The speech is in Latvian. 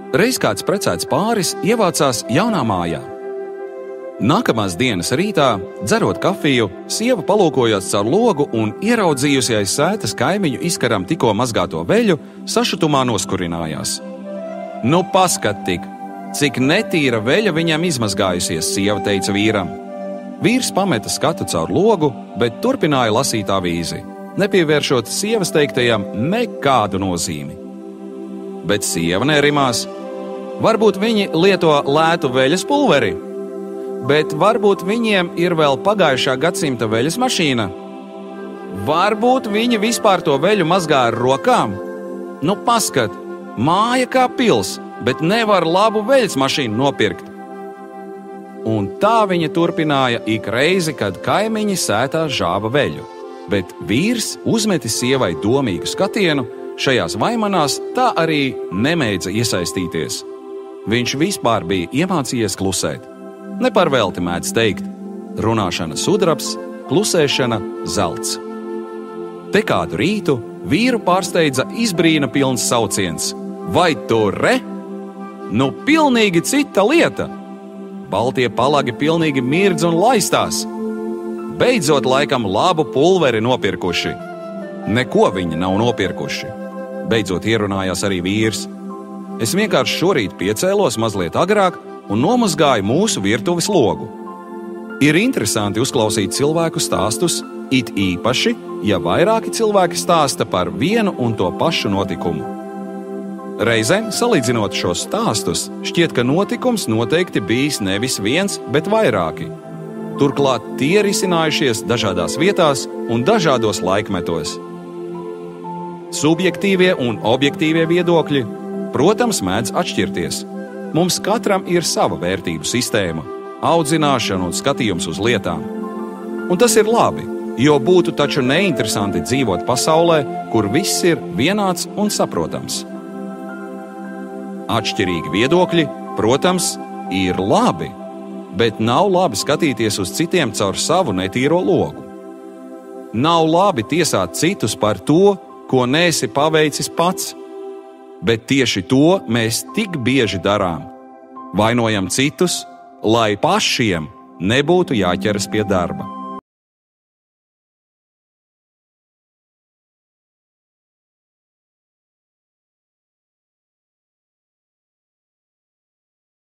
Reiz kāds precēts pāris ievācās jaunā mājā. Nākamās dienas rītā, dzerot kafiju, sieva palūkojās caur logu un ieraudzījusi aiz sētas kaimiņu izkaram tikko mazgāto veļu, sašutumā noskurinājās. Nu, paskat tik, cik netīra veļa viņam izmazgājusies, sieva teica vīram. Vīrs pameta skatu caur logu, bet turpināja lasīt avīzi, nepievēršot sievas teiktajam nekādu nozīmi. Bet sieva nerimās. Varbūt viņi lieto lētu veļas pulveri, bet varbūt viņiem ir vēl pagājušā gadsimta veļas mašīna. Varbūt viņi vispār to veļu mazgā ar rokām. Nu, paskat, māja kā pils, bet nevar labu veļas mašīnu nopirkt. Un tā viņa turpināja ik reizi, kad kaimiņi sētā žāva veļu. Bet vīrs uzmeti sievai domīgu skatienu, šajās vaimanās tā arī nemēdza iesaistīties. Viņš vispār bija iemācījies klusēt. Ne par velti mēdz teikt, runāšana sudrabs, klusēšana zelts. Te kādu rītu vīru pārsteidza izbrīna pilns sauciens. Vai tu re? Nu, pilnīgi cita lieta! Baltie palagi pilnīgi mirdz un laistās. Beidzot laikam labu pulveri nopirkuši. Neko viņi nav nopirkuši. Beidzot ierunājās arī vīrs. Es vienkārši šorīt piecēlos mazliet agrāk un nomazgāju mūsu virtuves logu. Ir interesanti uzklausīt cilvēku stāstus, it īpaši, ja vairāki cilvēki stāsta par vienu un to pašu notikumu. Reizēm, salīdzinot šos stāstus, šķiet, ka notikums noteikti bijis nevis viens, bet vairāki. Turklāt tie risinājušies dažādās vietās un dažādos laikmetos. Subjektīvie un objektīvie viedokļi, protams, mēdz atšķirties. Mums katram ir sava vērtību sistēma, audzināšana un skatījums uz lietām. Un tas ir labi, jo būtu taču neinteresanti dzīvot pasaulē, kur viss ir vienāds un saprotams. Atšķirīgi viedokļi, protams, ir labi, bet nav labi skatīties uz citiem caur savu netīro logu. Nav labi tiesāt citus par to, ko neesi paveicis pats. Bet tieši to mēs tik bieži darām. Vainojam citus, lai pašiem nebūtu jāķeras pie darba.